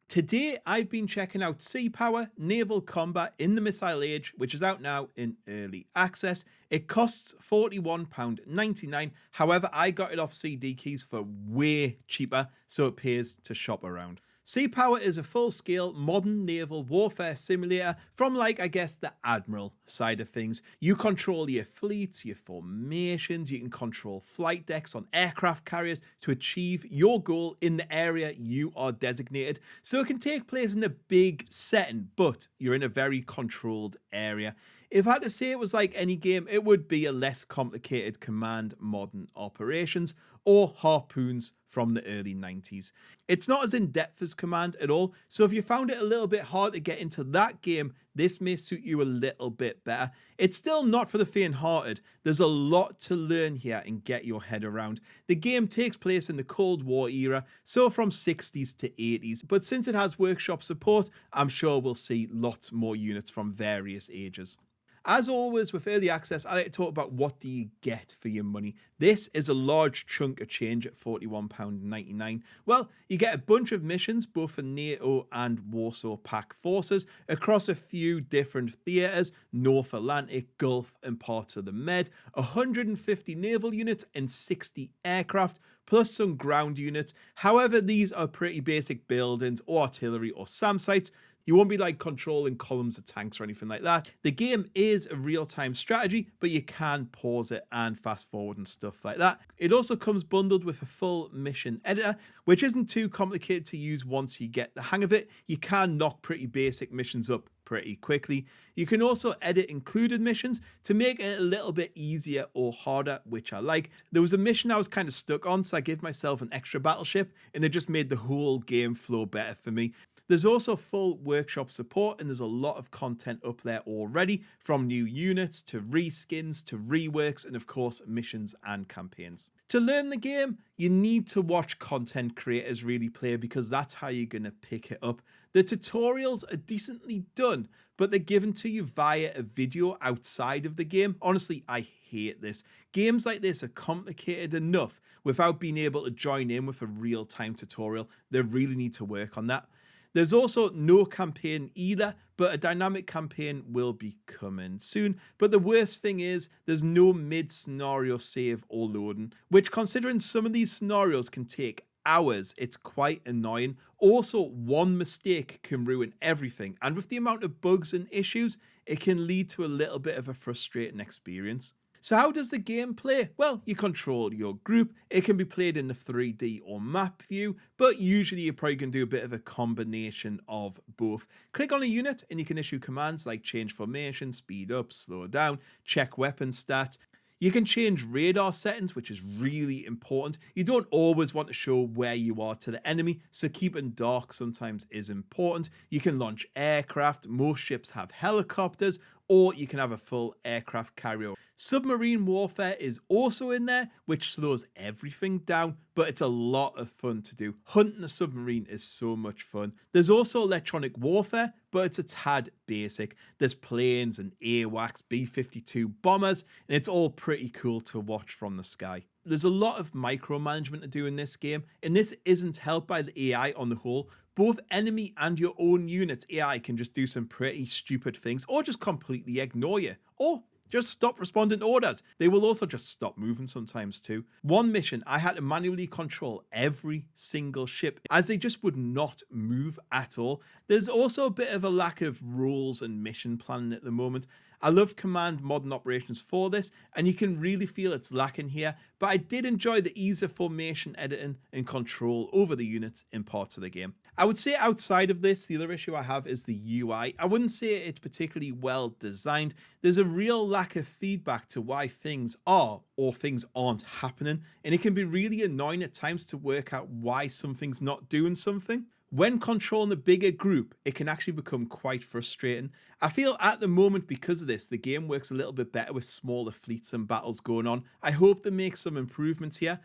Today, I've been checking out Seapower Naval Combat in the Missile Age, which is out now in early access. It costs £41.99. However, I got it off CD Keys for way cheaper, so it pays to shop around. Seapower is a full-scale modern naval warfare simulator from the Admiral side of things. You control your fleets, your formations, you can control flight decks on aircraft carriers to achieve your goal in the area you are designated. So it can take place in a big setting, but you're in a very controlled area. If I had to say it was like any game, it would be a less complicated Command Modern Operations or Harpoons from the early 90s. It's not as in-depth as Command at all, so if you found it a little bit hard to get into that game, this may suit you a little bit better. It's still not for the faint-hearted. There's a lot to learn here and get your head around. The game takes place in the Cold War era, so from 60s to 80s, but since it has workshop support, I'm sure we'll see lots more units from various ages. As always with early access, I like to talk about what do you get for your money. This is a large chunk of change at £41.99. Well, you get a bunch of missions, both for NATO and Warsaw Pact forces, across a few different theatres, North Atlantic, Gulf and parts of the Med, 150 naval units and 60 aircraft, plus some ground units. However, these are pretty basic buildings or artillery or SAM sites. You won't be controlling columns of tanks or anything like that. The game is a real-time strategy, but you can pause it and fast forward and stuff like that. It also comes bundled with a full mission editor, which isn't too complicated to use once you get the hang of it. You can knock pretty basic missions up pretty quickly. You can also edit included missions to make it a little bit easier or harder, which I like. There was a mission I was kind of stuck on, so I gave myself an extra battleship, and it just made the whole game flow better for me. There's also full workshop support, and there's a lot of content up there already, from new units to reskins to reworks and of course missions and campaigns. To learn the game, you need to watch content creators really play, because that's how you're going to pick it up. The tutorials are decently done, but they're given to you via a video outside of the game. Honestly, I hate this. Games like this are complicated enough without being able to join in with a real-time tutorial. They really need to work on that. There's also no campaign either, but a dynamic campaign will be coming soon. But the worst thing is there's no mid-scenario save or loading, which, considering some of these scenarios can take hours, it's quite annoying. Also, one mistake can ruin everything, and with the amount of bugs and issues, it can lead to a little bit of a frustrating experience. So how does the game play? Well, you control your group. It can be played in the 3D or map view, but usually you're probably going to do a bit of a combination of both. Click on a unit and you can issue commands like change formation, speed up, slow down, check weapon stats. You can change radar settings, which is really important. You don't always want to show where you are to the enemy, so keeping dark sometimes is important. You can launch aircraft. Most ships have helicopters, or you can have a full aircraft carrier. Submarine warfare is also in there, which slows everything down, but it's a lot of fun to do. Hunting a submarine is so much fun. There's also electronic warfare, but it's a tad basic. There's planes and AWACS, B-52 bombers, and it's all pretty cool to watch from the sky. There's a lot of micromanagement to do in this game, and this isn't helped by the AI on the whole. Both enemy and your own unit's AI can just do some pretty stupid things, or just completely ignore you, or just stop responding to orders. They will also just stop moving sometimes too. One mission, I had to manually control every single ship, as they just would not move at all. There's also a bit of a lack of rules and mission planning at the moment. I love Command Modern Operations for this, and you can really feel it's lacking here, but I did enjoy the ease of formation editing and control over the units in parts of the game. I would say outside of this, the other issue I have is the UI. I wouldn't say it's particularly well designed. There's a real lack of feedback to why things are or things aren't happening, and it can be really annoying at times to work out why something's not doing something. When controlling a bigger group, it can actually become quite frustrating. I feel at the moment, because of this, the game works a little bit better with smaller fleets and battles going on. I hope they make some improvements here.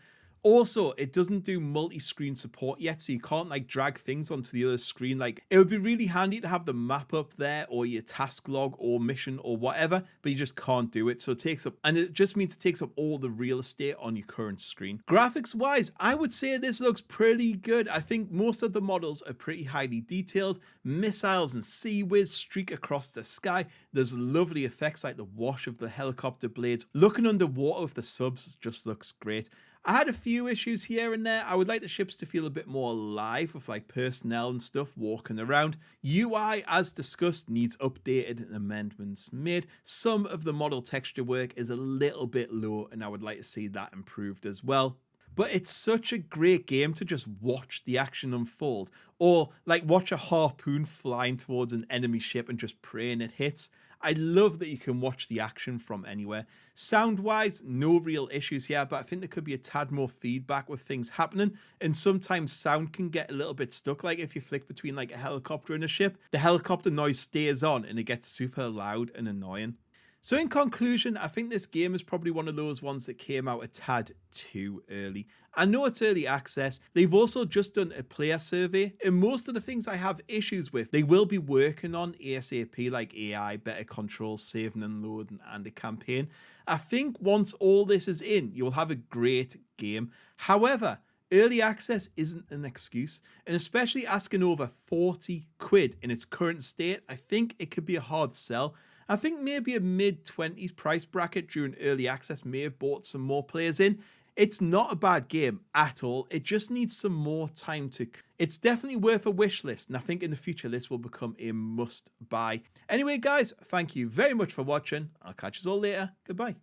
Also, it doesn't do multi-screen support yet, so you can't like drag things onto the other screen. Like, it would be really handy to have the map up there or your task log or mission or whatever, but you just can't do it. So it takes up, and it just means it takes up all the real estate on your current screen. Graphics wise, I would say this looks pretty good. I think most of the models are pretty highly detailed. Missiles and sea whiz streak across the sky. There's lovely effects like the wash of the helicopter blades. Looking underwater with the subs just looks great. I had a few issues here and there. I would like the ships to feel a bit more alive with like personnel and stuff walking around. UI, as discussed, needs updated and amendments made. Some of the model texture work is a little bit low, and I would like to see that improved as well. But it's such a great game to just watch the action unfold, or like watch a harpoon flying towards an enemy ship and just praying it hits. I love that you can watch the action from anywhere. Sound wise, no real issues here, but I think there could be a tad more feedback with things happening, and sometimes sound can get a little bit stuck. Like if you flick between like a helicopter and a ship, the helicopter noise stays on and it gets super loud and annoying. So in conclusion, I think this game is probably one of those ones that came out a tad too early. I know it's early access. They've also just done a player survey, and most of the things I have issues with, they will be working on ASAP, like AI, better controls, saving and loading, and a campaign. I think once all this is in, you'll have a great game. However, early access isn't an excuse, and especially asking over 40 quid in its current state, I think it could be a hard sell. I think maybe a mid-20s price bracket during early access may have brought some more players in. It's not a bad game at all. It just needs some more time to... It's definitely worth a wish list, and I think in the future this will become a must buy. Anyway guys, thank you very much for watching. I'll catch you all later. Goodbye.